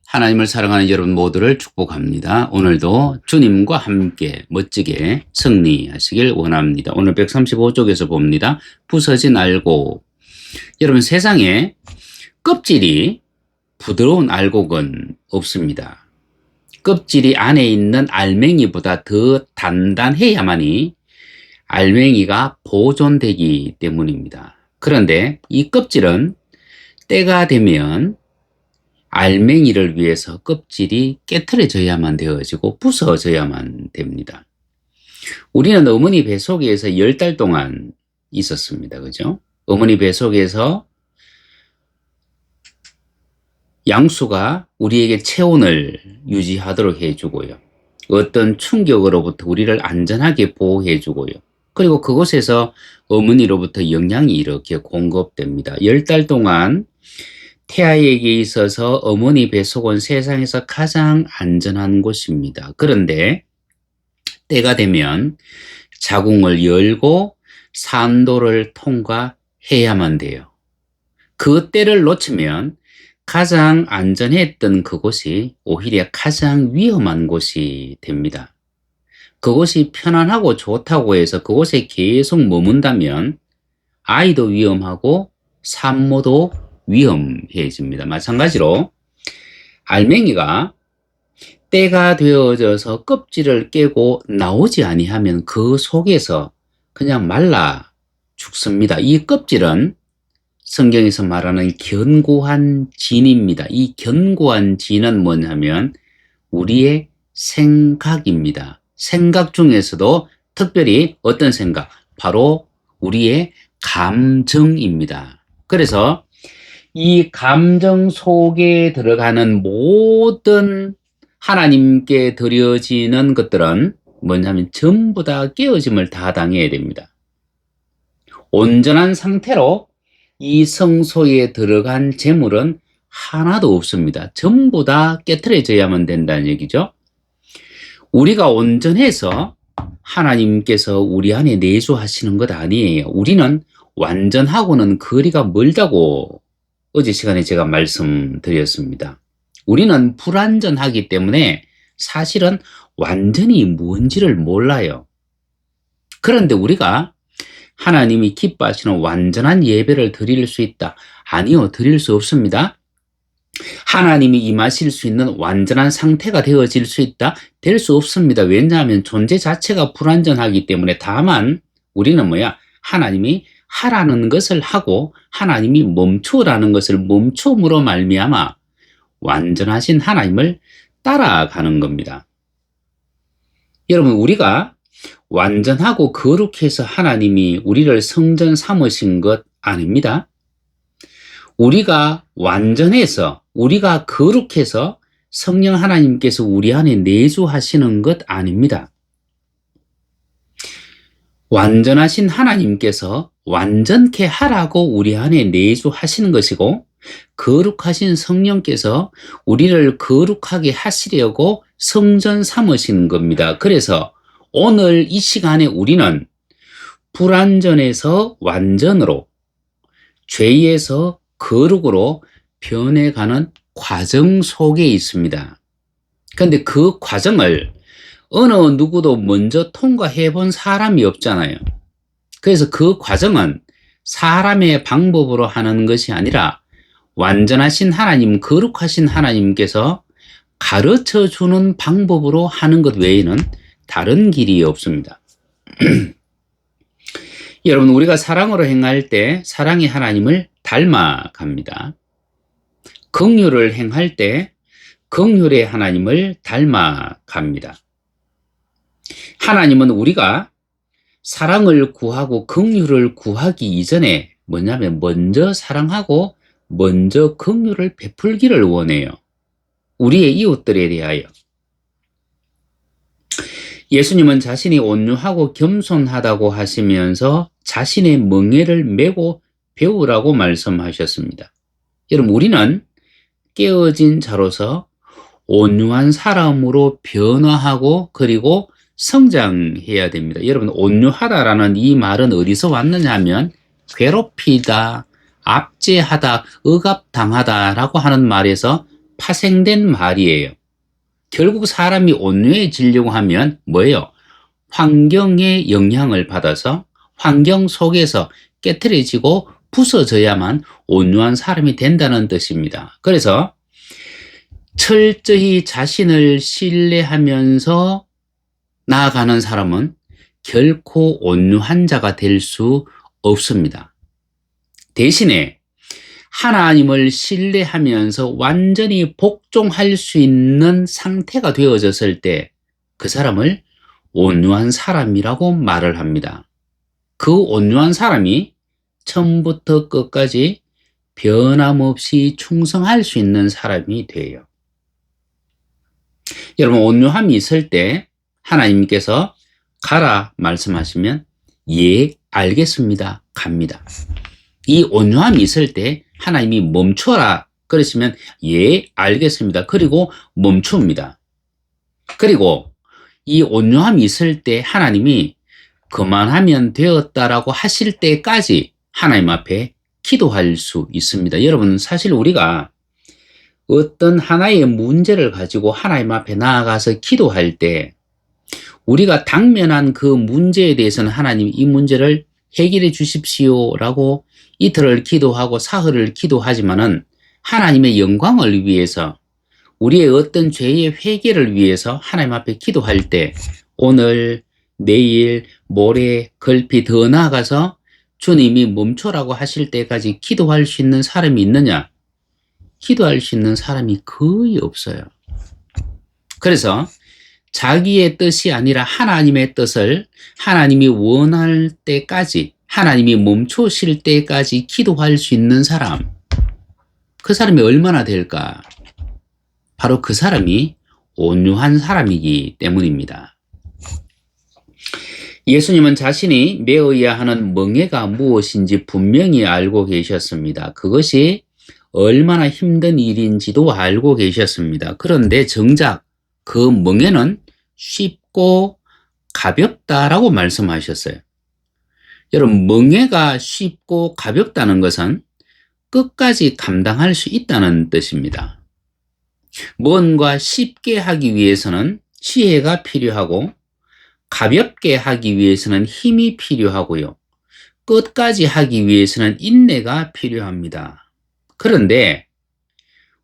하나님을 사랑하는 여러분 모두를 축복합니다. 오늘도 주님과 함께 멋지게 승리하시길 원합니다. 오늘 135쪽에서 봅니다. 부서진 알곡. 여러분, 세상에 껍질이 부드러운 알곡은 없습니다. 껍질이 안에 있는 알맹이보다 더 단단해야만이 알맹이가 보존되기 때문입니다. 그런데 이 껍질은 때가 되면 알맹이를 위해서 껍질이 깨트려져야만 되어지고 부서져야만 됩니다. 우리는 어머니 뱃속에서 10달 동안 있었습니다. 그죠? 어머니 뱃속에서 양수가 우리에게 체온을 유지하도록 해주고요. 어떤 충격으로부터 우리를 안전하게 보호해주고요. 그리고 그곳에서 어머니로부터 영양이 이렇게 공급됩니다. 10달 동안 태아에게 있어서 어머니 뱃속은 세상에서 가장 안전한 곳입니다. 그런데 때가 되면 자궁을 열고 산도를 통과해야만 돼요. 그 때를 놓치면 가장 안전했던 그곳이 오히려 가장 위험한 곳이 됩니다. 그곳이 편안하고 좋다고 해서 그곳에 계속 머문다면 아이도 위험하고 산모도 위험해집니다. 마찬가지로 알맹이가 때가 되어져서 껍질을 깨고 나오지 아니하면 그 속에서 그냥 말라 죽습니다. 이 껍질은 성경에서 말하는 견고한 진입니다. 이 견고한 진은 뭐냐면 우리의 생각입니다. 생각 중에서도 특별히 어떤 생각? 바로 우리의 감정입니다. 그래서 이 감정 속에 들어가는 모든 하나님께 드려지는 것들은 뭐냐면 전부 다 깨어짐을 다 당해야 됩니다. 온전한 상태로 이 성소에 들어간 재물은 하나도 없습니다. 전부 다 깨트려져야만 된다는 얘기죠. 우리가 온전해서 하나님께서 우리 안에 내주하시는 것 아니에요. 우리는 완전하고는 거리가 멀다고 어제 시간에 제가 말씀드렸습니다. 우리는 불완전하기 때문에 사실은 완전히 뭔지를 몰라요. 그런데 우리가 하나님이 기뻐하시는 완전한 예배를 드릴 수 있다. 아니요, 드릴 수 없습니다. 하나님이 임하실 수 있는 완전한 상태가 되어질 수 있다? 될 수 없습니다. 왜냐하면 존재 자체가 불완전하기 때문에. 다만 우리는 하나님이 하라는 것을 하고 하나님이 멈추라는 것을 멈춤으로 말미암아 완전하신 하나님을 따라가는 겁니다. 여러분, 우리가 완전하고 거룩해서 하나님이 우리를 성전 삼으신 것 아닙니다. 우리가 완전해서 우리가 거룩해서 성령 하나님께서 우리 안에 내주하시는 것 아닙니다. 완전하신 하나님께서 완전케 하라고 우리 안에 내주하시는 것이고, 거룩하신 성령께서 우리를 거룩하게 하시려고 성전 삼으시는 겁니다. 그래서 오늘 이 시간에 우리는 불완전에서 완전으로, 죄에서 거룩으로 변해가는 과정 속에 있습니다. 그런데 그 과정을 어느 누구도 먼저 통과해 본 사람이 없잖아요. 그래서 그 과정은 사람의 방법으로 하는 것이 아니라 완전하신 하나님, 거룩하신 하나님께서 가르쳐 주는 방법으로 하는 것 외에는 다른 길이 없습니다. 여러분, 우리가 사랑으로 행할 때 사랑이 하나님을 닮아갑니다. 긍휼을 행할 때 긍휼의 하나님을 닮아갑니다. 하나님은 우리가 사랑을 구하고 긍휼을 구하기 이전에 먼저 사랑하고 먼저 긍휼을 베풀기를 원해요. 우리의 이웃들에 대하여. 예수님은 자신이 온유하고 겸손하다고 하시면서 자신의 멍에를 메고 배우라고 말씀하셨습니다. 여러분, 우리는 깨어진 자로서 온유한 사람으로 변화하고 그리고 성장해야 됩니다. 여러분, 온유하다라는 이 말은 어디서 왔느냐 하면 괴롭히다, 압제하다, 억압당하다라고 하는 말에서 파생된 말이에요. 결국 사람이 온유해지려고 하면 뭐예요? 환경의 영향을 받아서 환경 속에서 깨트려지고 부서져야만 온유한 사람이 된다는 뜻입니다. 그래서 철저히 자신을 신뢰하면서 나아가는 사람은 결코 온유한 자가 될 수 없습니다. 대신에 하나님을 신뢰하면서 완전히 복종할 수 있는 상태가 되어졌을 때 그 사람을 온유한 사람이라고 말을 합니다. 그 온유한 사람이 처음부터 끝까지 변함없이 충성할 수 있는 사람이 돼요. 여러분, 온유함이 있을 때 하나님께서 가라 말씀하시면 예, 알겠습니다. 갑니다. 이 온유함이 있을 때 하나님이 멈춰라 그러시면 예, 알겠습니다. 그리고 멈춥니다. 그리고 이 온유함이 있을 때 하나님이 그만하면 되었다라고 하실 때까지 하나님 앞에 기도할 수 있습니다. 여러분, 사실 우리가 어떤 하나의 문제를 가지고 하나님 앞에 나아가서 기도할 때 우리가 당면한 그 문제에 대해서는 하나님 이 문제를 해결해 주십시오라고 이틀을 기도하고 사흘을 기도하지만은 하나님의 영광을 위해서 우리의 어떤 죄의 회개를 위해서 하나님 앞에 기도할 때 오늘, 내일, 모레, 걸피 더 나아가서 주님이 멈춰라고 하실 때까지 기도할 수 있는 사람이 있느냐? 기도할 수 있는 사람이 거의 없어요. 그래서 자기의 뜻이 아니라 하나님의 뜻을 하나님이 원할 때까지 하나님이 멈추실 때까지 기도할 수 있는 사람, 그 사람이 얼마나 될까? 바로 그 사람이 온유한 사람이기 때문입니다. 예수님은 자신이 메어야 하는 멍에가 무엇인지 분명히 알고 계셨습니다. 그것이 얼마나 힘든 일인지도 알고 계셨습니다. 그런데 정작 그 멍에는 쉽고 가볍다라고 말씀하셨어요. 여러분, 멍에가 쉽고 가볍다는 것은 끝까지 감당할 수 있다는 뜻입니다. 뭔가 쉽게 하기 위해서는 지혜가 필요하고 가볍게 하기 위해서는 힘이 필요하고요. 끝까지 하기 위해서는 인내가 필요합니다. 그런데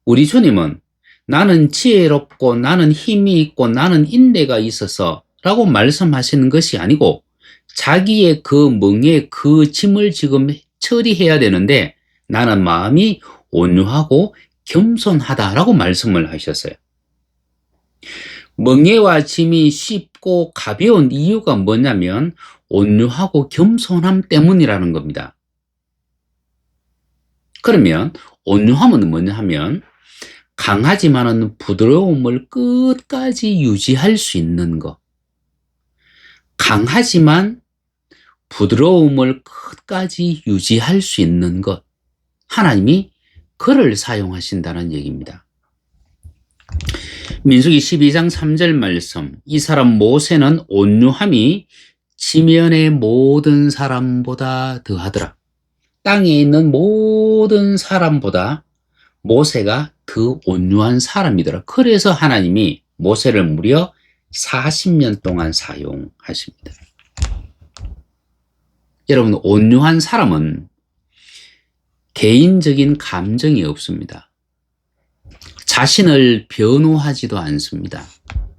우리 주님은 나는 지혜롭고 나는 힘이 있고 나는 인내가 있어서 라고 말씀하시는 것이 아니고 자기의 그 멍에 그 짐을 지금 처리해야 되는데 나는 마음이 온유하고 겸손하다라고 말씀을 하셨어요. 멍에와 짐이 쉽고 가벼운 이유가 뭐냐면 온유하고 겸손함 때문이라는 겁니다. 그러면 온유함은 뭐냐 하면 강하지만은 부드러움을 끝까지 유지할 수 있는 것. 강하지만 부드러움을 끝까지 유지할 수 있는 것. 하나님이 그를 사용하신다는 얘기입니다. 민수기 12장 3절 말씀, 이 사람 모세는 온유함이 지면의 모든 사람보다 더하더라. 땅에 있는 모든 사람보다 모세가 그 온유한 사람이더라. 그래서 하나님이 모세를 무려 40년 동안 사용하십니다. 여러분, 온유한 사람은 개인적인 감정이 없습니다. 자신을 변호하지도 않습니다.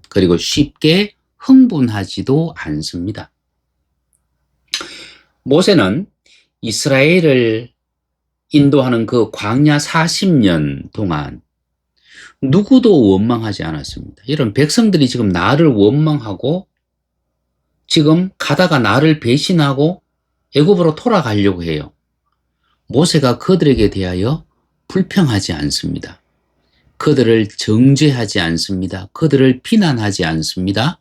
그리고 쉽게 흥분하지도 않습니다. 모세는 이스라엘을 인도하는 그 광야 40년 동안 누구도 원망하지 않았습니다. 이런 백성들이 지금 나를 원망하고 지금 가다가 나를 배신하고 애굽으로 돌아가려고 해요. 모세가 그들에게 대하여 불평하지 않습니다. 그들을 정죄하지 않습니다. 그들을 비난하지 않습니다.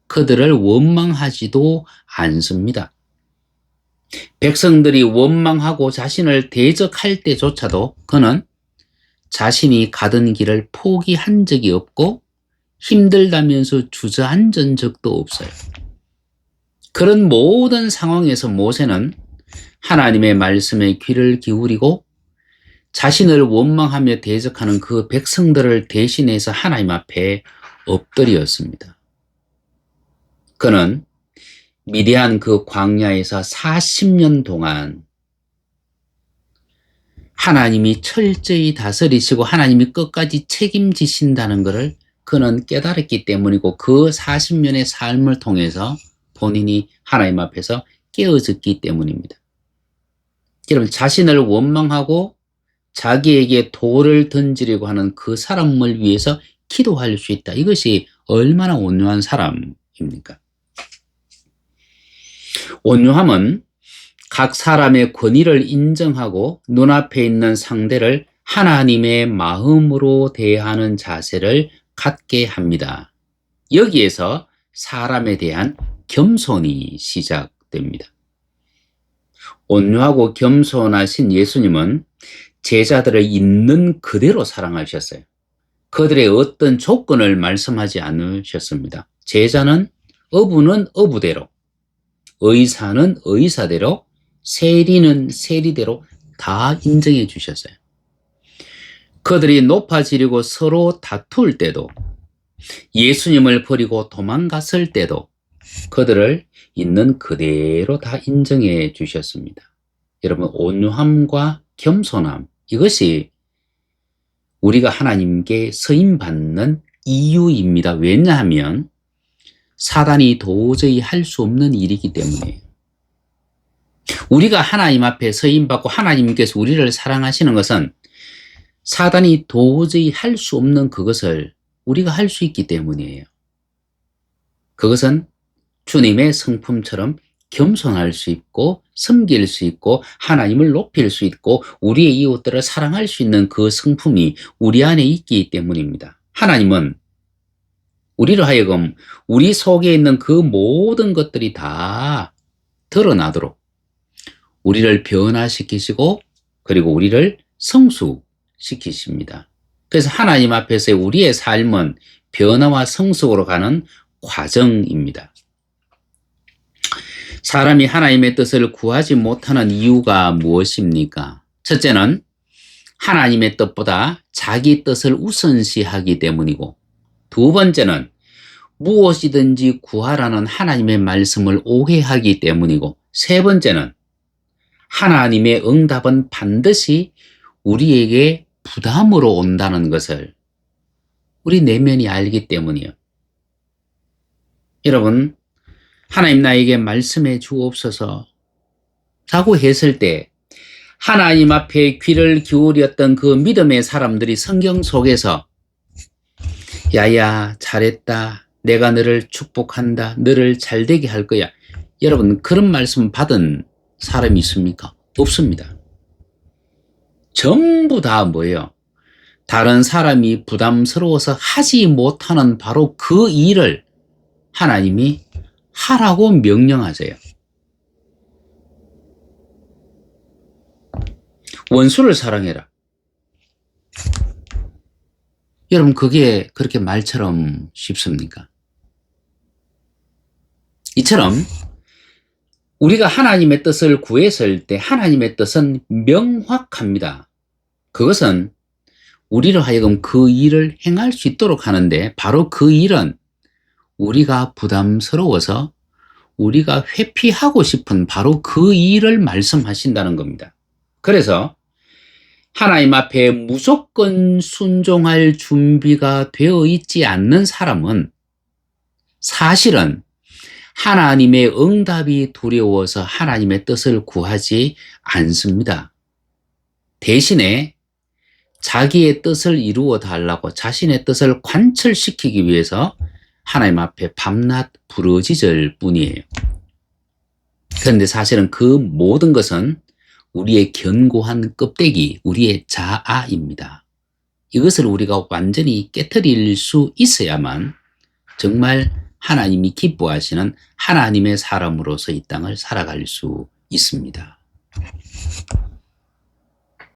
그들을 원망하지도 않습니다. 백성들이 원망하고 자신을 대적할 때조차도 그는 자신이 가던 길을 포기한 적이 없고 힘들다면서 주저앉은 적도 없어요. 그런 모든 상황에서 모세는 하나님의 말씀에 귀를 기울이고 자신을 원망하며 대적하는 그 백성들을 대신해서 하나님 앞에 엎드렸습니다. 그는 미디안 그 광야에서 40년 동안 하나님이 철저히 다스리시고 하나님이 끝까지 책임지신다는 것을 그는 깨달았기 때문이고, 그 40년의 삶을 통해서 본인이 하나님 앞에서 깨어졌기 때문입니다. 여러분, 자신을 원망하고 자기에게 돌을 던지려고 하는 그 사람을 위해서 기도할 수 있다. 이것이 얼마나 온유한 사람입니까? 온유함은 각 사람의 권위를 인정하고 눈앞에 있는 상대를 하나님의 마음으로 대하는 자세를 갖게 합니다. 여기에서 사람에 대한 겸손이 시작됩니다. 온유하고 겸손하신 예수님은 제자들을 있는 그대로 사랑하셨어요. 그들의 어떤 조건을 말씀하지 않으셨습니다. 제자는 어부는 어부대로, 의사는 의사대로, 세리는 세리대로 다 인정해 주셨어요. 그들이 높아지려고 서로 다툴 때도, 예수님을 버리고 도망갔을 때도 그들을 있는 그대로 다 인정해 주셨습니다. 여러분, 온유함과 겸손함, 이것이 우리가 하나님께 서임받는 이유입니다. 왜냐하면 사단이 도저히 할 수 없는 일이기 때문이에요. 우리가 하나님 앞에 서임받고 하나님께서 우리를 사랑하시는 것은 사단이 도저히 할 수 없는 그것을 우리가 할 수 있기 때문이에요. 그것은 주님의 성품처럼 겸손할 수 있고 섬길 수 있고 하나님을 높일 수 있고 우리의 이웃들을 사랑할 수 있는 그 성품이 우리 안에 있기 때문입니다. 하나님은 우리로 하여금 우리 속에 있는 그 모든 것들이 다 드러나도록 우리를 변화시키시고 그리고 우리를 성숙시키십니다. 그래서 하나님 앞에서의 우리의 삶은 변화와 성숙으로 가는 과정입니다. 사람이 하나님의 뜻을 구하지 못하는 이유가 무엇입니까? 첫째는 하나님의 뜻보다 자기 뜻을 우선시하기 때문이고, 두 번째는 무엇이든지 구하라는 하나님의 말씀을 오해하기 때문이고, 세 번째는 하나님의 응답은 반드시 우리에게 부담으로 온다는 것을 우리 내면이 알기 때문이에요. 여러분, 하나님 나에게 말씀해 주옵소서 라고 했을 때 하나님 앞에 귀를 기울였던 그 믿음의 사람들이 성경 속에서 야야 잘했다, 내가 너를 축복한다, 너를 잘되게 할 거야, 여러분 그런 말씀 받은 사람이 있습니까? 없습니다. 전부 다 뭐예요? 다른 사람이 부담스러워서 하지 못하는 바로 그 일을 하나님이 하라고 명령하세요. 원수를 사랑해라. 여러분, 그게 그렇게 말처럼 쉽습니까? 이처럼 우리가 하나님의 뜻을 구했을 때 하나님의 뜻은 명확합니다. 그것은 우리로 하여금 그 일을 행할 수 있도록 하는데, 바로 그 일은 우리가 부담스러워서 우리가 회피하고 싶은 바로 그 일을 말씀하신다는 겁니다. 그래서 하나님 앞에 무조건 순종할 준비가 되어 있지 않는 사람은 사실은 하나님의 응답이 두려워서 하나님의 뜻을 구하지 않습니다. 대신에 자기의 뜻을 이루어 달라고 자신의 뜻을 관철시키기 위해서 하나님 앞에 밤낮 부르짖을 뿐이에요. 그런데 사실은 그 모든 것은 우리의 견고한 껍데기, 우리의 자아입니다. 이것을 우리가 완전히 깨트릴 수 있어야만 정말 하나님이 기뻐하시는 하나님의 사람으로서 이 땅을 살아갈 수 있습니다.